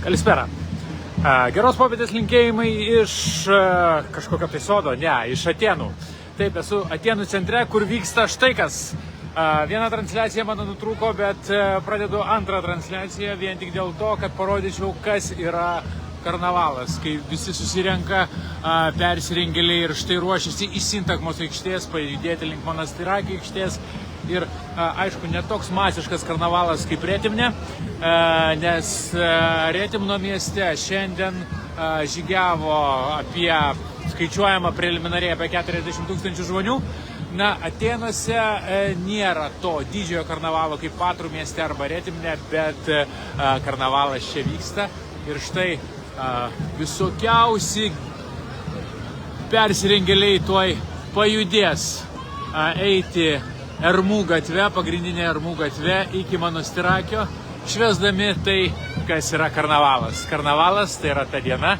Kalispera. Geros popietės linkėjimai iš kažkokio tai sodo, ne, iš Atėnų. Taip, esu Atėnų centre, kur vyksta štai kas. Viena transliacija mano nutrūko, bet pradedu antrą transliaciją vien tik dėl to, kad parodyčiau, kas yra karnavalas, kai visi susirenka persirengėliai ir štai ruošiasi iš Sintagmos aikštės, pajudėti link Monastirakio aikštės. Ir aišku, netoks masiškas karnavalas kaip Retimne, nes Retimno mieste šiandien žygiavo skaičiuojama preliminariai apie 40 000 žmonių. Na, Atėnuose nėra to didžiojo karnavalo kaip Patrų mieste arba Retimne, bet karnavalas čia vyksta. Ir štai visokiausi persirengėliai tuoj pajudės eiti Ermų gatve, pagrindinė Ermų gatve iki Monastirakio, švęsdami tai, kas yra karnavalas. Karnavalas tai yra ta diena,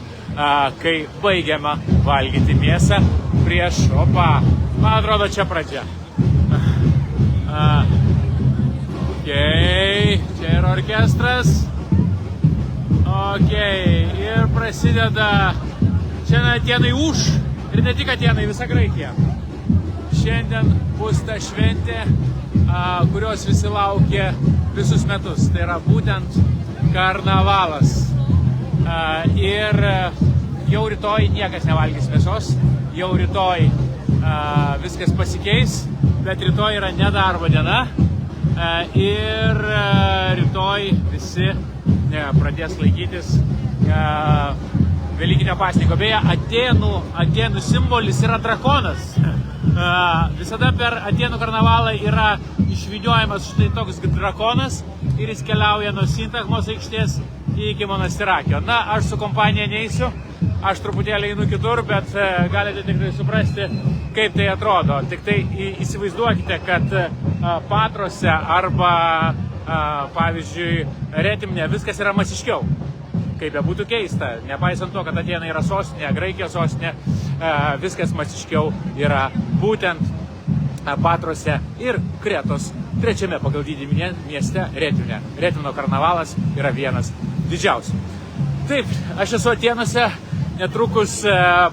kai baigiama valgyti mėsą prieš, man atrodo, čia pradžia. Čia yra orkestras. Ir prasideda šiandien Atėnai už, ir ne tik Atėnai, visa Graikija. Šiandien bus ta šventė, kurios visi laukia visus metus. Tai yra būtent karnavalas. Ir jau rytoj niekas nevalgys mėsos, jau rytoj viskas pasikeis, bet rytoj yra nedarbo diena ir rytoj visi pradės laikytis Velykinio pasninko. Beje, Atėnų simbolis yra drakonas. Visada per Atėnų karnavalą yra išvyniojamas štai toks drakonas ir jis keliauja nuo Sintagmos aikštės iki Monastirakio. Na, aš su kompanija neisiu, aš truputėlį einu kitur, bet galite tikrai suprasti, kaip tai atrodo. Tik tai įsivaizduokite, kad Patrose arba, pavyzdžiui, Retimne viskas yra masiškiau. Kaip būtų keista, nepaisant to, kad Atėnai yra sostinė, Graikijos sostinė, viskas masiškiau yra būtent Patrose ir Kretos trečiame pagal dydį mieste Retimne. Retimno karnavalas yra vienas didžiausių. Taip, aš esu Atėnuose, netrukus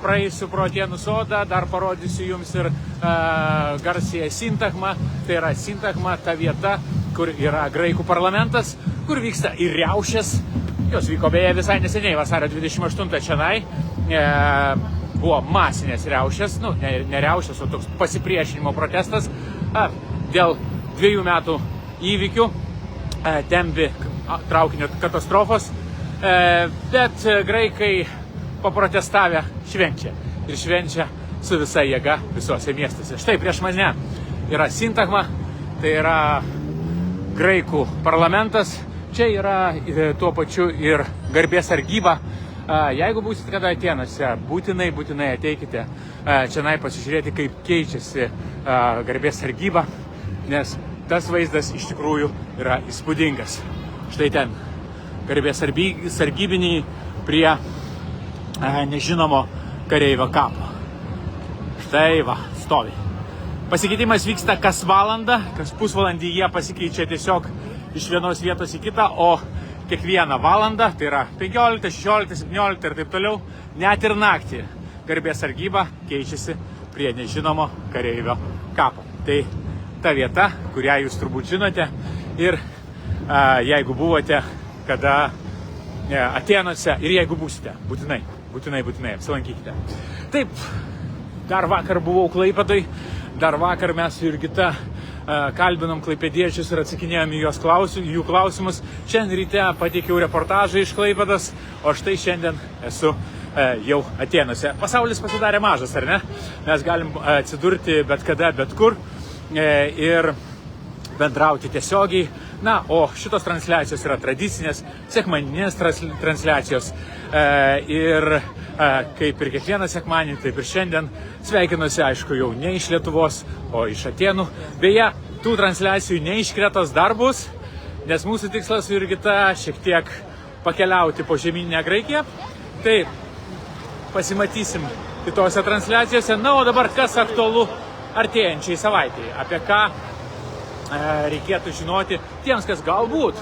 praeisiu pro Atėnų sodą, dar parodysiu jums ir garsiąją Sintagmą. Tai yra Sintagma, ta vieta, kur yra Graikų parlamentas, kur vyksta ir riaušės. Jos vyko beje visai neseniai, vasario 28 čionai. Buvo masinės riaušės, ne riaušės, o toks pasipriešinimo protestas dėl 2 metų įvykių, Tembi traukinio katastrofos, bet graikai paprotestavę švenčia ir švenčia su visa jėga visuose miestuose. Štai prieš mane yra Sintagma, tai yra Graikų parlamentas. Čia yra tuo pačiu ir garbės sargyba. Jeigu būsit kada Atėnuose, būtinai ateikite čionai pasižiūrėti, kaip keičiasi garbės sargyba, nes tas vaizdas iš tikrųjų yra įspūdingas. Štai ten garbės sargybiniai prie nežinomo kareivio kapo. Štai va, stovi. Pasikeitimas vyksta kas valandą, kas pusvalandį jie pasikeičia tiesiog iš vienos vietos į kitą, o kiekvieną valandą, tai yra 15, 16, 17 ir taip toliau, net ir naktį garbės sargyba keičiasi prie nežinomo kareivio kapo. Tai ta vieta, kurią jūs turbūt žinote ir jeigu buvote kada Atėnuose ir jeigu būsite, būtinai apsilankykite. Taip, dar vakar buvau Klaipėdoj, dar vakar mes su Jurgita kalbinom klaipėdiečius ir atsakinėjom į jų klausimus. Šiandien ryte pateikiau reportažą iš Klaipėdos, o štai šiandien esu jau Atėnuose. Pasaulis pasidarė mažas, ar ne? Mes galim atsidurti bet kada, bet kur ir bendrauti tiesiogiai. Na, o šitos transliacijos yra tradicinės, sekmadieninės transliacijos. Ir kaip ir kiekvieną sekmadienį, taip ir šiandien sveikinuosi, aišku, jau ne iš Lietuvos, o iš Atėnų. Beje, tų transliacijų ne iš Kretos dar bus, nes mūsų tikslas su Jurgita šiek tiek pakeliauti po žemyninę Graikiją. Tai pasimatysim kitose transliacijose. Na, o dabar kas aktualu artėjančiai savaitėje, apie ką reikėtų žinoti tiems, kas galbūt,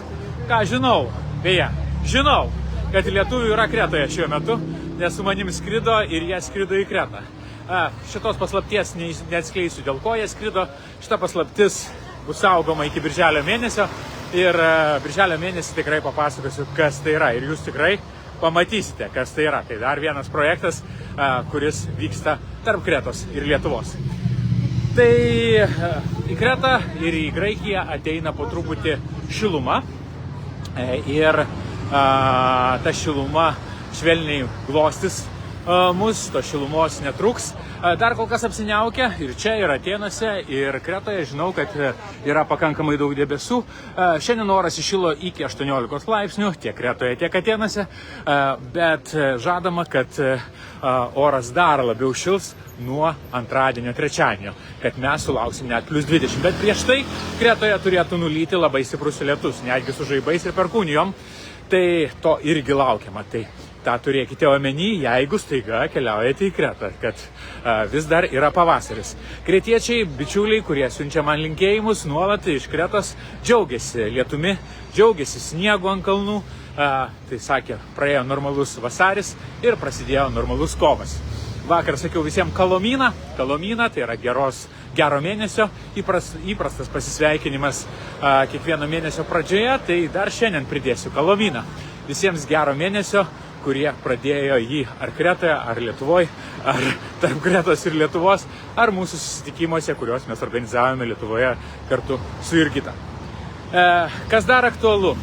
ką žinau, beje, žinau, kad lietuvių yra Kretoje šiuo metu, nes su manim skrido ir jie skrido į Kretą. Šitos paslapties neatskleisiu, dėl ko jie skrido. Šita paslaptis bus saugoma iki birželio mėnesio ir birželio mėnesį tikrai papasakosiu, kas tai yra. Ir jūs tikrai pamatysite, kas tai yra. Tai dar vienas projektas, kuris vyksta tarp Kretos ir Lietuvos. Tai į Kretą ir į Graikiją ateina po truputį šiluma ir ta šiluma švelniai glostys mus, to šilumos netruks. Dar kol kas apsiniaukia ir čia, ir Atėnuose, ir Kretoje. Žinau, kad yra pakankamai daug debesų. Šiandien oras įšilo iki 18 laipsnių, tiek Kretoje, tiek Atėnuose, bet žadama, kad oras dar labiau šils nuo antradienio, trečiadienio, kad mes sulauksim net plus 20. Bet prieš tai Kretoje turėtų nulyti labai stiprus lietus, netgi su žaibais ir perkūnijom. Tai to irgi laukiama. Tai tą turėkite omeny, jeigu staiga keliaujate į Kretą, kad vis dar yra pavasaris. Kretiečiai, bičiuliai, kurie siunčia man linkėjimus, nuolat iš Kretos džiaugiasi lietumi, džiaugiasi sniegu ant kalnų. Tai sakė, praėjo normalus vasaris ir prasidėjo normalus kovas. Vakar sakiau visiems kalomyną, tai yra gero mėnesio, įprastas pasisveikinimas kiekvieno mėnesio pradžioje, tai dar šiandien pridėsiu kalomyną. Visiems gero mėnesio, kurie pradėjo jį ar Kretoje, ar Lietuvoje, ar tarp Kretos ir Lietuvos, ar mūsų susitikimuose, kuriuos mes organizavome Lietuvoje kartu su Jurgita. Kas dar aktualu?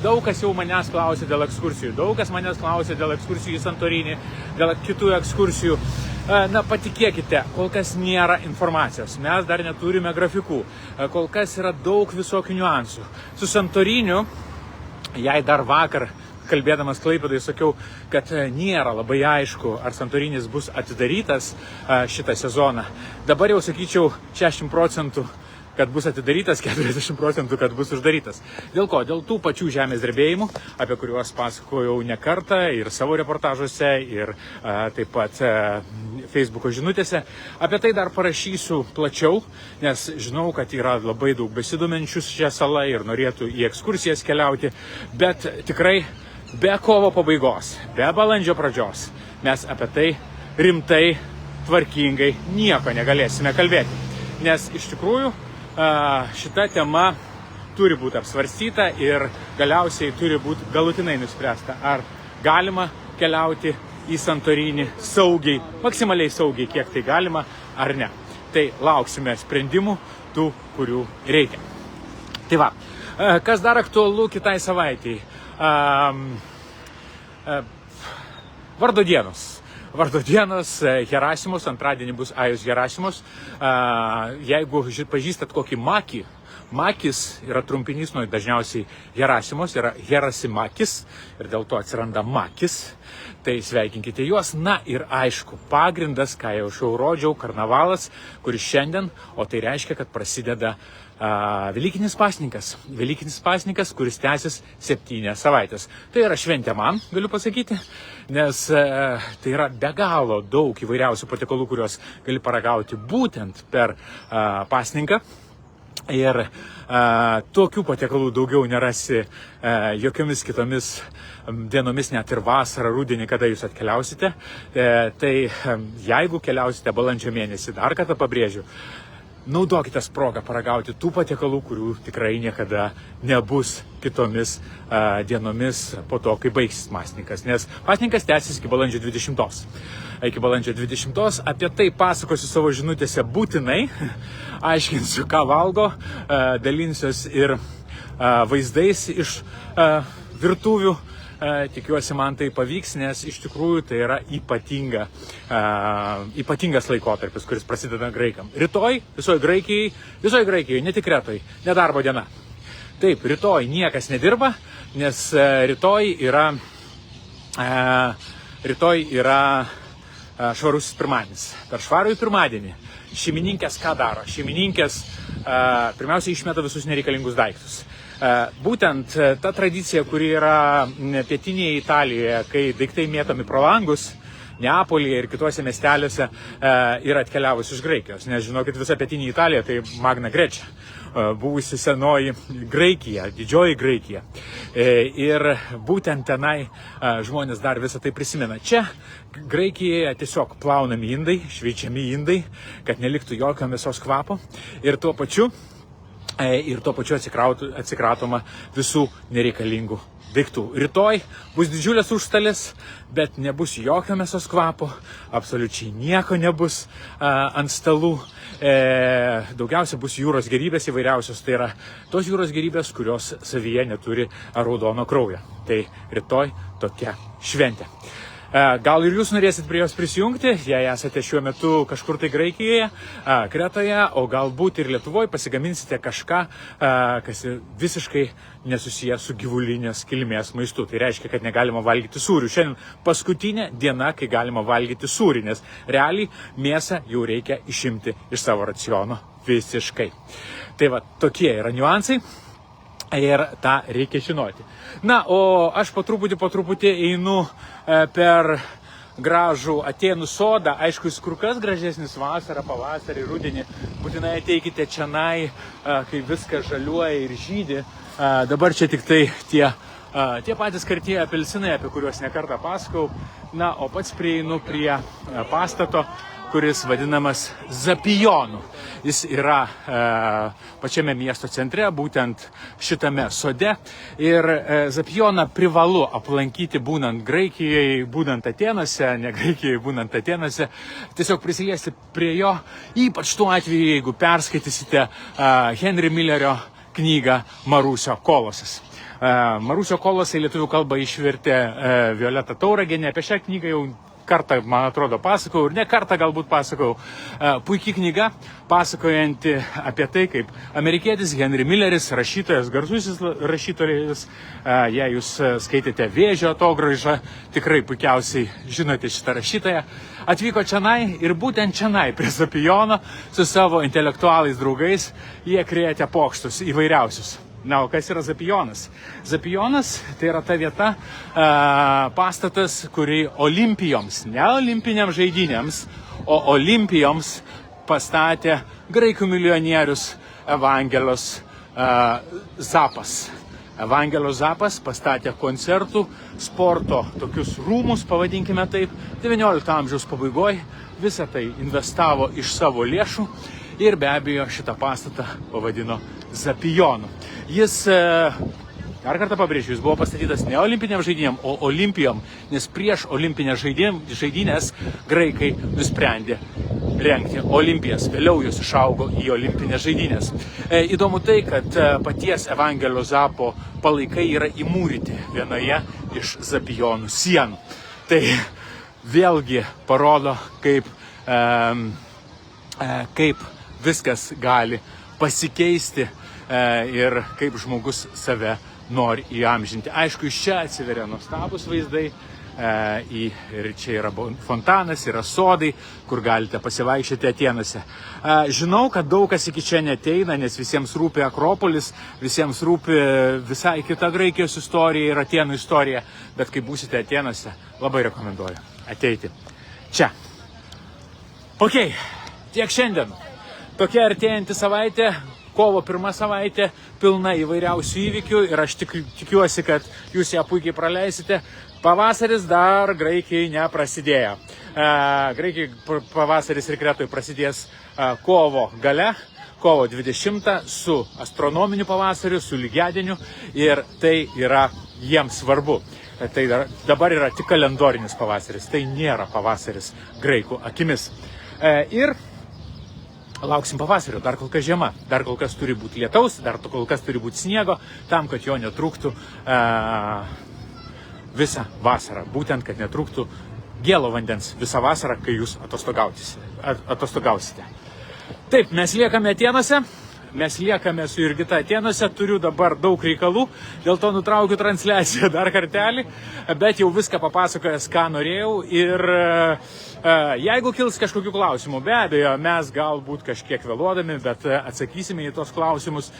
Daug kas jau manęs klausė dėl ekskursijų. Daug kas manęs klausė dėl ekskursijų į Santorinį, dėl kitų ekskursijų. Na, patikėkite, kol kas nėra informacijos. Mes dar neturime grafikų. Kol kas yra daug visokių niuansų. Su Santoriniu, jei dar vakar kalbėdamas Klaipėdai sakiau, kad nėra labai aišku, ar Santorinis bus atidarytas šitą sezoną. Dabar jau sakyčiau 60%, kad bus atidarytas, 40%, kad bus uždarytas. Dėl ko? Dėl tų pačių žemės drebėjimų, apie kuriuos pasakojau ne kartą ir savo reportažuose, ir taip pat Facebooko žinutėse. Apie tai dar parašysiu plačiau, nes žinau, kad yra labai daug besidominčių šią salą ir norėtų į ekskursijas keliauti, bet tikrai be kovo pabaigos, be balandžio pradžios mes apie tai rimtai, tvarkingai nieko negalėsime kalbėti. Nes iš tikrųjų šita tema turi būti apsvarstyta ir galiausiai turi būti galutinai nuspręsta, ar galima keliauti į Santorinį saugiai, maksimaliai saugiai, kiek tai galima, ar ne. Tai lauksime sprendimų tų, kurių reikia. Tai va, kas dar aktualu kitai savaitėjai? Vardo dienos. Vardo dienos Herasimos, antradienį bus Ajus Herasimos. Jeigu pažįstat kokį Makį, Makis yra trumpinys nuo dažniausiai Herasimos, yra Herasimakis ir dėl to atsiranda Makis. Tai sveikinkite juos. Na ir aišku, pagrindas, ką jau rodžiau, karnavalas, kuris šiandien, o tai reiškia, kad prasideda Velykinis pasninkas, kuris tęsis 7 savaitės. Tai yra šventė man, galiu pasakyti, nes tai yra be galo daug įvairiausių patiekalų, kuriuos gali paragauti būtent per pasninką. Ir tokių patiekalų daugiau nerasi jokiomis kitomis dienomis, net ir vasarą, rudenį, kada jūs atkeliausite. Tai jeigu keliausite balandžio mėnesį, dar kartą pabrėžiu, naudokite progą paragauti tų patiekalų, kurių tikrai niekada nebus kitomis dienomis po to, kai baigsis pasninkas. Nes pasninkas tęsis iki balandžio 20. Iki balandžio 20. Apie tai pasakosiu savo žinutėse būtinai. Aiškinsiu, ką valgo, dalinsiuos ir vaizdais iš virtuvių. Tikiuosi, man tai pavyks, nes iš tikrųjų tai yra ypatingas laikotarpis, kuris prasideda graikam. Rytoj visoje Graikijoje, ne tik Kretoje, nedarbo diena. Taip, rytoj niekas nedirba, nes rytoj yra švarusis pirmadienis. Per švarųjį pirmadienį šeimininkės ką daro? Šeimininkės pirmiausia išmeta visus nereikalingus daiktus. Būtent ta tradicija, kuri yra pietinėje Italijoje, kai daiktai mėtomi pro langus, Neapolyje ir kituose miesteliuose, yra atkeliavusi iš Graikijos. Nes žinokit, visa pietinė Italija tai Magna Grecia. buvusi senoji Graikija, didžioji Graikija. Ir būtent tenai žmonės dar visą tai prisimena. Čia Graikijoje tiesiog plaunami indai, šveičiami indai, kad neliktų jokio mėsos kvapo ir tuo pačiu atsikratoma visų nereikalingų daiktų. Rytoj bus didžiulės užstalės, bet nebus jokio mėsos kvapo, absoliučiai nieko nebus ant stalų. Daugiausia bus jūros gėrybės įvairiausios, tai yra tos jūros gėrybės, kurios savyje neturi raudono kraujo. Tai rytoj tokia šventė. Gal ir jūs norėsit prie jos prisijungti, jei esate šiuo metu kažkur tai Graikijoje, Kretoje, o galbūt ir Lietuvoje pasigaminsite kažką, kas visiškai nesusiję su gyvulinės kilmės maistu. Tai reiškia, kad negalima valgyti sūrių. Šiandien paskutinė diena, kai galima valgyti sūrį, nes realiai mėsą jau reikia išimti iš savo raciono visiškai. Tai va, tokie yra niuansai. Ir tą reikia žinoti. Na, o aš po truputį einu per gražų Atėnų sodą. Aišku, jis kur kas gražesnis vasarą, pavasarį, rudenį. Būtinai ateikite čionai, kai viskas žaliuoja ir žydi. Dabar čia tik tai tie patys kartieji apelsinai, apie kuriuos nekartą pasakau. Na, o pats prieinu prie pastato, kuris vadinamas Zapijonu. Jis yra pačiame miesto centre, būtent šitame sode. Ir Zapijoną privalu aplankyti būnant Graikijoje, būnant Atėnuose, ne Graikijoje, būnant Atėnuose. Tiesiog prisiliesti prie jo, ypač tuo atveju, jeigu perskaitysite Henry Millerio knygą Marusio kolosas. Marusio kolosai lietuvių kalbą išvertė Violeta Tauragienė. Apie šią knygą jau kartą, man atrodo, pasakau, ir ne kartą galbūt pasakau. Puikiai knyga, pasakojanti apie tai, kaip amerikietis Henry Milleris, rašytojas, garsusis rašytojas, jei jūs skaitėte Vėžio atogrąžą, tikrai puikiausiai žinote šitą rašytoją, atvyko čionai ir būtent čionai prie Zapijono su savo intelektualais draugais jie krėtė pokštus įvairiausius. Na, o kas yra Zapijonas? Zapijonas tai yra ta vieta, pastatas, kurį olimpijoms, ne olimpiniams žaidynėms, o olimpijoms pastatė graikų milijonierius Evangelos Zapas. Evangelos Zapas pastatė koncertų, sporto tokius rūmus, pavadinkime taip, 19 amžiaus pabaigoje. Visą tai investavo iš savo lėšų ir be abejo šitą pastatą pavadino Zapijonu. Jis, dar kartą pabrėžiu, jis buvo pastatytas ne olimpiniam žaidynėm, o olimpijom, nes prieš olimpinės žaidynės graikai nusprendė rengti olimpijas. Vėliau jos išaugo į olimpinės žaidynės. Įdomu tai, kad paties Evangelio Zapo palaikai yra įmūryti vienoje iš Zapijonų sienų. Tai vėlgi parodo, kaip viskas gali pasikeisti ir kaip žmogus save nori įamžinti. Aišku, iš čia atsiveria nuostabus vaizdai, ir čia yra fontanas, yra sodai, kur galite pasivaikščioti Atėnuose. Žinau, kad daug kas iki čia neteina, nes visiems rūpi Akropolis, visiems rūpi visai kita Graikijos istorija ir Atėnų istorija, bet kai būsite Atėnuose, labai rekomenduoju ateiti čia. Ok, tiek šiandien. Tokia artėjanti savaitė. Kovo 1 savaitė pilna įvairiausių įvykių ir aš tikiuosi, kad jūs ją puikiai praleisite. Pavasaris dar Graikijai neprasidėjo. Graikijai pavasaris ir Kretoje prasidės kovo gale, kovo 20 su astronominiu pavasariu, su lygiadieniu ir tai yra jiems svarbu. Tai dabar yra tik kalendorinis pavasaris, tai nėra pavasaris graikų akimis. Ir lauksim pavasario, dar kol kas žiema, dar kol kas turi būti lietaus, dar kol kas turi būti sniego, tam, kad jo netrūktų visą vasarą. Būtent, kad netrūktų gėlo vandens visą vasarą, kai jūs atostogausite. Taip, mes liekame Atėnuose. Mes liekame su Jurgita Atėnuose, turiu dabar daug reikalų, dėl to nutraukiu transliaciją dar kartelį, bet jau viską papasakojęs, ką norėjau ir jeigu kils kažkokių klausimų, be abejo, mes galbūt kažkiek vėluodami, bet atsakysime į tos klausimus,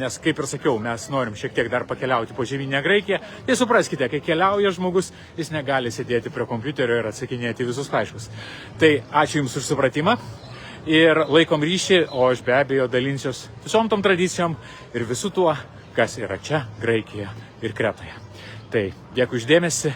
nes, kaip ir sakiau, mes norim šiek tiek dar pakeliauti po žemyninę Graikiją. Tai supraskite, kai keliauja žmogus, jis negali sėdėti prie kompiuterio ir atsakinėti visus laiškus. Tai ačiū Jums už supratimą. ir laikom ryšį, o aš be abejo dalinsiuos visom tom tradicijom ir visų tuo, kas yra čia, Graikijoje ir Kretoje. Tai dėkui uždėmesi,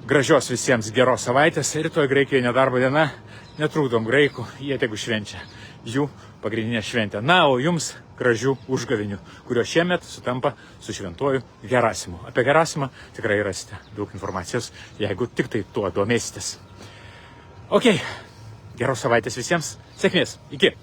gražios visiems geros savaitės, rytoj Graikijoje nedarbo diena, netrukdom graikų, jie tegu švenčia jų pagrindinė šventė. Na, o jums gražių užgavinių, kurio šiemet sutampa su šventuoju Gerasimu. Apie Gerasimą tikrai rasite daug informacijos, jeigu tik tai tuo domėsitės. Ok, geros savaitės visiems, sėkmės, iki.